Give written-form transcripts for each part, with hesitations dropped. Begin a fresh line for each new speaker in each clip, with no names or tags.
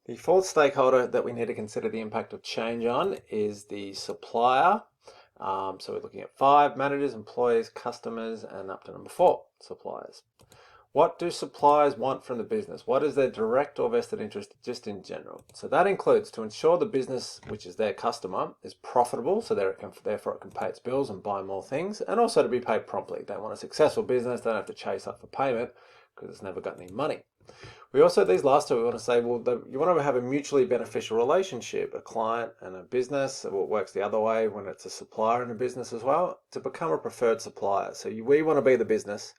The fourth stakeholder that we need to consider the impact of change on is the supplier. So we're looking at 5, managers, employees, customers, and up to number 4, suppliers. What do suppliers want from the business? What is their direct or vested interest just in general? So that includes to ensure the business, which is their customer, is profitable, so therefore it can pay its bills and buy more things, and also to be paid promptly. They want a successful business, they don't have to chase up for payment because it's never got any money. We also, these last two, we want to say, well, you want to have a mutually beneficial relationship, a client and a business. It works the other way when it's a supplier and a business as well, to become a preferred supplier. So we want to be the business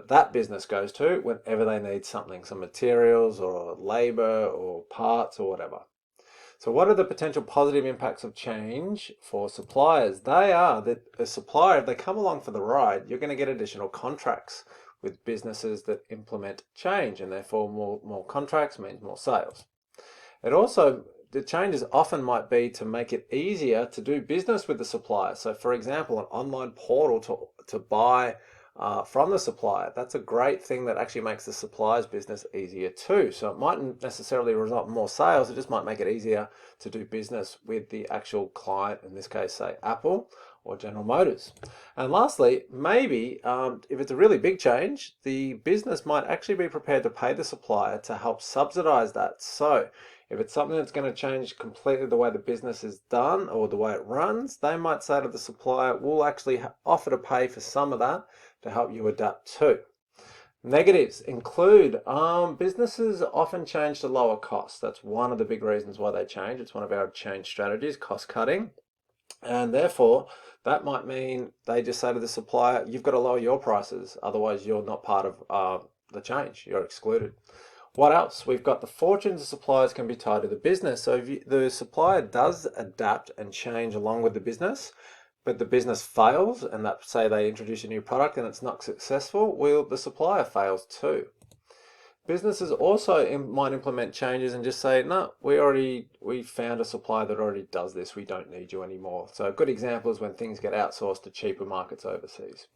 that business goes to whenever they need something, some materials or labor or parts or whatever. So what are the potential positive impacts of change for suppliers? They are that a supplier, if they come along for the ride, you're going to get additional contracts with businesses that implement change, and therefore more contracts means more sales. It also, the changes often might be to make it easier to do business with the supplier. So for example, an online portal to buy from the supplier. That's a great thing that actually makes the supplier's business easier too. So it mightn't necessarily result in more sales, it just might make it easier to do business with the actual client, in this case, say Apple or General Motors. And lastly, maybe if it's a really big change, the business might actually be prepared to pay the supplier to help subsidize that. So if it's something that's going to change completely the way the business is done or the way it runs, they might say to the supplier, we'll actually offer to pay for some of that to help you adapt too. Negatives include businesses often change to lower costs. That's one of the big reasons why they change. It's one of our change strategies, cost cutting. And therefore, that might mean they just say to the supplier, you've got to lower your prices, otherwise you're not part of the change, you're excluded. What else? We've got the fortunes of suppliers can be tied to the business. So if the supplier does adapt and change along with the business, but the business fails, and that say they introduce a new product and it's not successful, well, the supplier fails too. Businesses also might implement changes and just say, no, we found a supplier that already does this, we don't need you anymore. So a good example is when things get outsourced to cheaper markets overseas.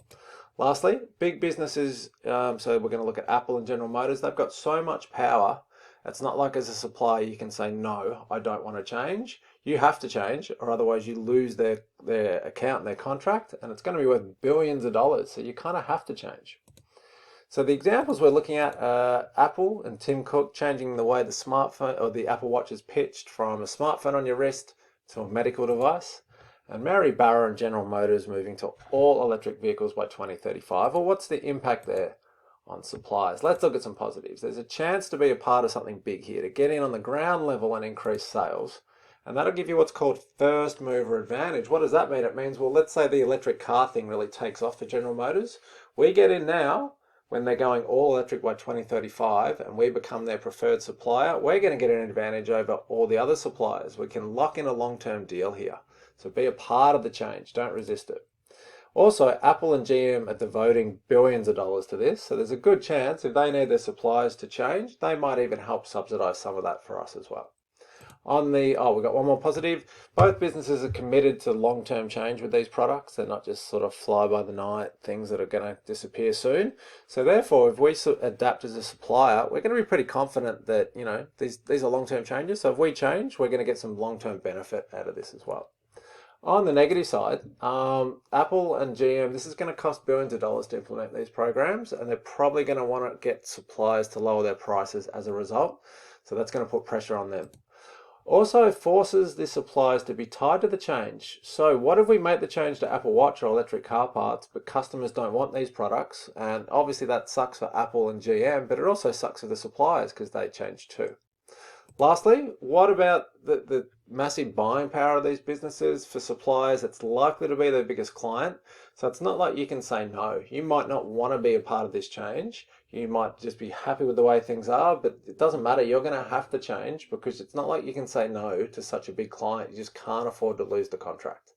Lastly, big businesses, so we're going to look at Apple and General Motors, they've got so much power, it's not like as a supplier you can say, no, I don't want to change. You have to change, or otherwise you lose their account, their contract, and it's going to be worth billions of dollars, so you kind of have to change. So the examples we're looking at are Apple and Tim Cook changing the way the smartphone or the Apple Watch is pitched from a smartphone on your wrist to a medical device, and Mary Barra and General Motors moving to all electric vehicles by 2035. Well, what's the impact there on suppliers? Let's look at some positives. There's a chance to be a part of something big here, to get in on the ground level and increase sales. And that'll give you what's called first mover advantage. What does that mean? It means, well, let's say the electric car thing really takes off for General Motors. We get in now when they're going all electric by 2035 and we become their preferred supplier. We're going to get an advantage over all the other suppliers. We can lock in a long-term deal here. So be a part of the change. Don't resist it. Also, Apple and GM are devoting billions of dollars to this. So there's a good chance if they need their suppliers to change, they might even help subsidize some of that for us as well. We've got one more positive. Both businesses are committed to long-term change with these products. They're not just sort of fly-by-the-night things that are going to disappear soon. So therefore, if we adapt as a supplier, we're going to be pretty confident that, these are long-term changes. So if we change, we're going to get some long-term benefit out of this as well. On the negative side, Apple and GM, this is going to cost billions of dollars to implement these programs, and they're probably going to want to get suppliers to lower their prices as a result. So that's going to put pressure on them. Also forces the suppliers to be tied to the change. So what if we make the change to Apple Watch or electric car parts, but customers don't want these products? And obviously that sucks for Apple and GM, but it also sucks for the suppliers because they change too. Lastly, what about the massive buying power of these businesses? For suppliers, it's likely to be their biggest client. So it's not like you can say no. You might not want to be a part of this change. You might just be happy with the way things are, but it doesn't matter. You're going to have to change because it's not like you can say no to such a big client. You just can't afford to lose the contract.